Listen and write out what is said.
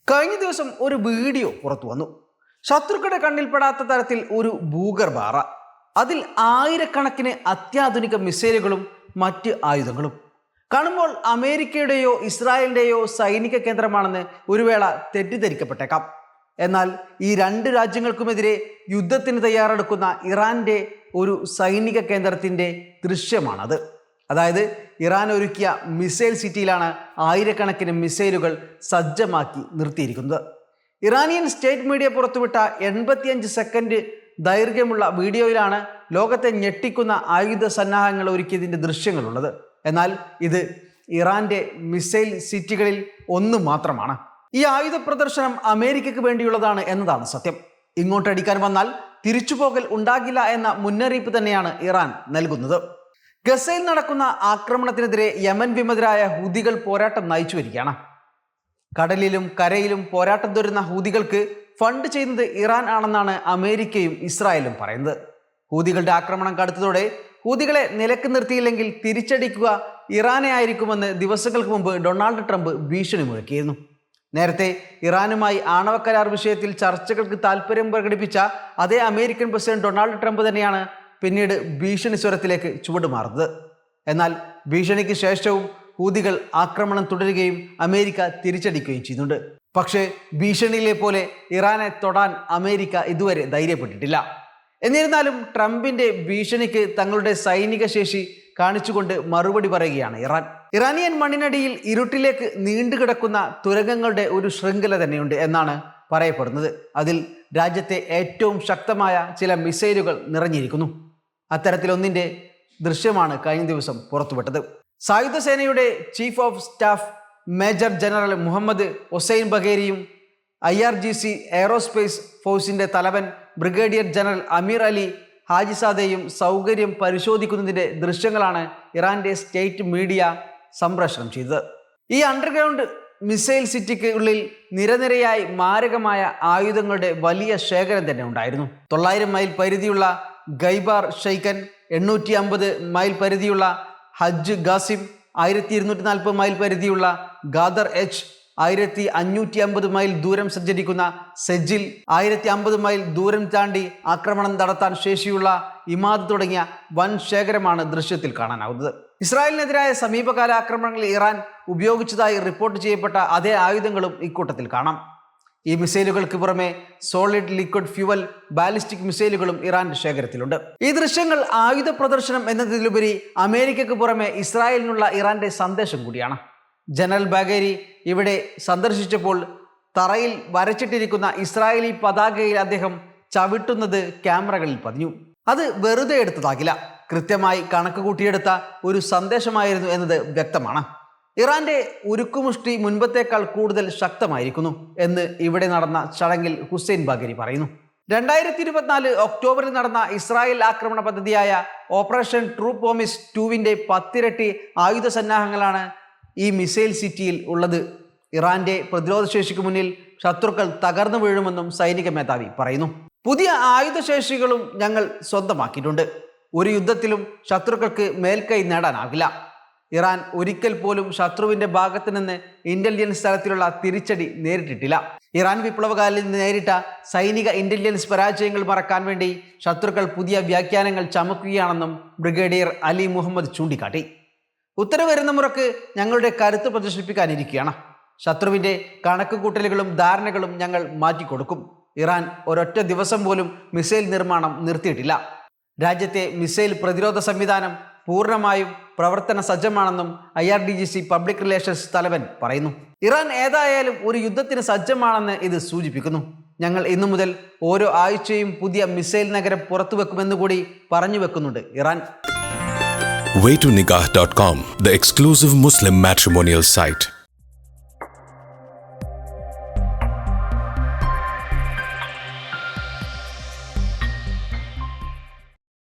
കഴിഞ്ഞ ദിവസം ഒരു വീഡിയോ പുറത്തു വന്നു. ശത്രുക്കളുടെ കണ്ണിൽപ്പെടാത്ത തരത്തിൽ ഒരു ഭൂഗർഭ അറ, അതിൽ ആയിരക്കണക്കിന് അത്യാധുനിക മിസൈലുകളും മറ്റ് ആയുധങ്ങളും. കാണുമ്പോൾ അമേരിക്കയുടെയോ ഇസ്രായേലിൻ്റെയോ സൈനിക കേന്ദ്രമാണെന്ന് ഒരു വേള തെറ്റിദ്ധരിക്കപ്പെട്ടേക്കാം. എന്നാൽ ഈ രണ്ട് രാജ്യങ്ങൾക്കുമെതിരെ യുദ്ധത്തിന് തയ്യാറെടുക്കുന്ന ഇറാന്റെ ഒരു സൈനിക കേന്ദ്രത്തിൻ്റെ ദൃശ്യമാണത്. അതായത് ഇറാൻ ഒരുക്കിയ മിസൈൽ സിറ്റിയിലാണ് ആയിരക്കണക്കിന് മിസൈലുകൾ സജ്ജമാക്കി നിർത്തിയിരിക്കുന്നത്. ഇറാനിയൻ സ്റ്റേറ്റ് മീഡിയ പുറത്തുവിട്ട 85 സെക്കൻഡ് ദൈർഘ്യമുള്ള വീഡിയോയിലാണ് ലോകത്തെ ഞെട്ടിക്കുന്ന ആയുധ സന്നാഹങ്ങൾ ഒരുക്കിയതിൻ്റെ ദൃശ്യങ്ങളുള്ളത്. എന്നാൽ ഇത് ഇറാന്റെ മിസൈൽ സിറ്റികളിൽ ഒന്ന് മാത്രമാണ്. ഈ ആയുധ പ്രദർശനം അമേരിക്കയ്ക്ക് വേണ്ടിയുള്ളതാണ് എന്നതാണ് സത്യം. ഇങ്ങോട്ടടിക്കാൻ വന്നാൽ തിരിച്ചുപോകൽ ഉണ്ടാകില്ല എന്ന മുന്നറിയിപ്പ് തന്നെയാണ് ഇറാൻ നൽകുന്നത്. ഗസയിൽ നടക്കുന്ന ആക്രമണത്തിനെതിരെ യമൻ വിമതരായ ഹൂതികൾ പോരാട്ടം നയിച്ചു വരികയാണ്. കടലിലും കരയിലും പോരാട്ടം തുടരുന്ന ഹൂതികൾക്ക് ഫണ്ട് ചെയ്യുന്നത് ഇറാൻ ആണെന്നാണ് അമേരിക്കയും ഇസ്രായേലും പറയുന്നത്. ഹൂതികളുടെ ആക്രമണം കടുത്തതോടെ ഹൂതികളെ നിലക്ക് നിർത്തിയില്ലെങ്കിൽ തിരിച്ചടിക്കുക ഇറാനെ ആയിരിക്കുമെന്ന് ദിവസങ്ങൾക്ക് മുമ്പ് ഡൊണാൾഡ് ട്രംപ് ഭീഷണി മുഴക്കിയിരുന്നു. നേരത്തെ ഇറാനുമായി ആണവ കരാർ വിഷയത്തിൽ ചർച്ചകൾക്ക് താല്പര്യം പ്രകടിപ്പിച്ച അതേ അമേരിക്കൻ പ്രസിഡന്റ് ഡൊണാൾഡ് ട്രംപ് തന്നെയാണ് പിന്നീട് ഭീഷണി സ്വരത്തിലേക്ക് ചുവടുമാറുന്നത്. എന്നാൽ ഭീഷണിക്ക് ശേഷവും ഹൂതികൾ ആക്രമണം തുടരുകയും അമേരിക്ക തിരിച്ചടിക്കുകയും ചെയ്യുന്നുണ്ട്. പക്ഷേ ഭീഷണിയിലെ പോലെ ഇറാനെ തൊടാൻ അമേരിക്ക ഇതുവരെ ധൈര്യപ്പെട്ടിട്ടില്ല. എന്നിരുന്നാലും ട്രംപിന്റെ ഭീഷണിക്ക് തങ്ങളുടെ സൈനിക ശേഷി കാണിച്ചുകൊണ്ട് മറുപടി പറയുകയാണ് ഇറാൻ. ഇറാനിയൻ മണ്ണിനടിയിൽ ഇരുട്ടിലേക്ക് നീണ്ടുകിടക്കുന്ന തുരങ്കങ്ങളുടെ ഒരു ശൃംഖല തന്നെയുണ്ട് എന്നാണ് പറയപ്പെടുന്നത്. അതിൽ രാജ്യത്തെ ഏറ്റവും ശക്തമായ ചില മിസൈലുകൾ നിറഞ്ഞിരിക്കുന്നു. അത്തരത്തിലൊന്നിൻ്റെ ദൃശ്യമാണ് കഴിഞ്ഞ ദിവസം പുറത്തുവിട്ടത്. സായുധ സേനയുടെ chief of staff major general Mohammad Hossein ബഗേരിയും IRGC എയറോസ്പേസ് ഫോഴ്സിൻ്റെ തലവൻ ബ്രിഗേഡിയർ ജനറൽ അമീർ അലി ഹാജിസാദയും സൗകര്യം പരിശോധിക്കുന്നതിൻ്റെ ദൃശ്യങ്ങളാണ് ഇറാന്റെ സ്റ്റേറ്റ് മീഡിയ സംപ്രേഷണം ചെയ്തത്. ഈ അണ്ടർഗ്രൗണ്ട് മിസൈൽ സിറ്റിക്ക് ഉള്ളിൽ നിരനിരയായി മാരകമായ ആയുധങ്ങളുടെ വലിയ ശേഖരം തന്നെ ഉണ്ടായിരുന്നു. 900 മൈൽ പരിധിയുള്ള ഗൈബാർ ഷെയ്ക്കൻ, 850 മൈൽ പരിധിയുള്ള ഹജ്ജ് ഖാസിം, 1240 മൈൽ പരിധിയുള്ള ഗാദർ H, 1550 മൈൽ ദൂരം സഞ്ചരിക്കുന്ന സെജിൽ, 1050 മൈൽ ദൂരം താണ്ടി ആക്രമണം നടത്താൻ ശേഷിയുള്ള ഇമാദ് തുടങ്ങിയ വൻ ശേഖരമാണ് ദൃശ്യത്തിൽ കാണാനാവുന്നത്. ഇസ്രായേലിനെതിരായ സമീപകാല ആക്രമണങ്ങളിൽ ഇറാൻ ഉപയോഗിച്ചതായി റിപ്പോർട്ട് ചെയ്യപ്പെട്ട അതേ ആയുധങ്ങളും ഇക്കൂട്ടത്തിൽ കാണാം. ഈ മിസൈലുകൾക്ക് പുറമെ സോളിഡ് ലിക്വിഡ് ഫ്യൂവൽ ബാലിസ്റ്റിക് മിസൈലുകളും ഇറാന്റെ ശേഖരത്തിലുണ്ട്. ഈ ദൃശ്യങ്ങൾ ആയുധ പ്രദർശനം എന്നതിലുപരി അമേരിക്കയ്ക്ക് പുറമെ ഇസ്രായേലിനുള്ള ഇറാന്റെ സന്ദേശം കൂടിയാണ്. ജനറൽ ബഗേരി ഇവിടെ സന്ദർശിച്ചപ്പോൾ തറയിൽ വരച്ചിട്ടിരിക്കുന്ന ഇസ്രായേലി പതാകയിൽ അദ്ദേഹം ചവിട്ടുന്നത് ക്യാമറകളിൽ പതിഞ്ഞു. അത് വെറുതെ എടുത്തതാകില്ല, കൃത്യമായി കണക്ക് കൂട്ടിയെടുത്ത ഒരു സന്ദേശമായിരുന്നു എന്നത് വ്യക്തമാണ്. ഇറാന്റെ ഉരുക്കുമുഷ്ടി മുൻപത്തേക്കാൾ കൂടുതൽ ശക്തമായിരിക്കുന്നു എന്ന് ഇവിടെ നടന്ന ചടങ്ങിൽ ഹുസൈൻ ബഗേരി പറയുന്നു. 2024 ഒക്ടോബറിൽ നടന്ന ഇസ്രായേൽ ആക്രമണ പദ്ധതിയായ ഓപ്പറേഷൻ ട്രൂ പ്രോമിസ് 2വിൻ്റെ 10 ഇരട്ടി ആയുധ സന്നാഹങ്ങളാണ് ഈ മിസൈൽ സിറ്റിയിൽ ഉള്ളത്. ഇറാന്റെ പ്രതിരോധശേഷിക്ക് മുന്നിൽ ശത്രുക്കൾ തകർന്നു വീഴുമെന്നും സൈനിക മേധാവി പറയുന്നു. പുതിയ ആയുധശേഷികളും ഞങ്ങൾ സ്വന്തമാക്കിയിട്ടുണ്ട്. ഒരു യുദ്ധത്തിലും ശത്രുക്കൾക്ക് മേൽക്കൈ നേടാനാകില്ല. ഇറാൻ ഒരിക്കൽ പോലും ശത്രുവിന്റെ ഭാഗത്ത് നിന്ന് ഇന്റലിജൻസ് തലത്തിലുള്ള തിരിച്ചടി നേരിട്ടിട്ടില്ല. ഇറാൻ വിപ്ലവകാലിൽ നേരിട്ട സൈനിക ഇന്റലിജൻസ് പരാജയങ്ങൾ മറക്കാൻ വേണ്ടി ശത്രുക്കൾ പുതിയ വ്യാഖ്യാനങ്ങൾ ചമക്കുകയാണെന്നും ബ്രിഗേഡിയർ അലി മുഹമ്മദ് ചൂണ്ടിക്കാട്ടി. ഉത്തരവ് വരുന്ന മുറക്ക് ഞങ്ങളുടെ കരുത്ത് പ്രദർശിപ്പിക്കാനിരിക്കുകയാണ്. ശത്രുവിൻ്റെ കണക്ക് കൂട്ടലുകളും ധാരണകളും ഞങ്ങൾ മാറ്റിക്കൊടുക്കും. ഇറാൻ ഒരൊറ്റ ദിവസം പോലും മിസൈൽ നിർമ്മാണം നിർത്തിയിട്ടില്ല. രാജ്യത്തെ മിസൈൽ പ്രതിരോധ സംവിധാനം പൂർണ്ണമായും പ്രവർത്തന സജ്ജമാണെന്നും IRGC പബ്ലിക് റിലേഷൻസ് തലവൻ പറയുന്നു. ഇറാൻ ഏതായാലും ഒരു യുദ്ധത്തിന് സജ്ജമാണെന്ന് ഇത് സൂചിപ്പിക്കുന്നു. ഞങ്ങൾ ഇന്നു മുതൽ ഓരോ ആഴ്ചയും പുതിയ മിസൈൽ നഗരം പുറത്തുവെക്കുമെന്ന് കൂടി പറഞ്ഞു വെക്കുന്നുണ്ട് Iran. Waytonikah.com, the exclusive Muslim matrimonial site.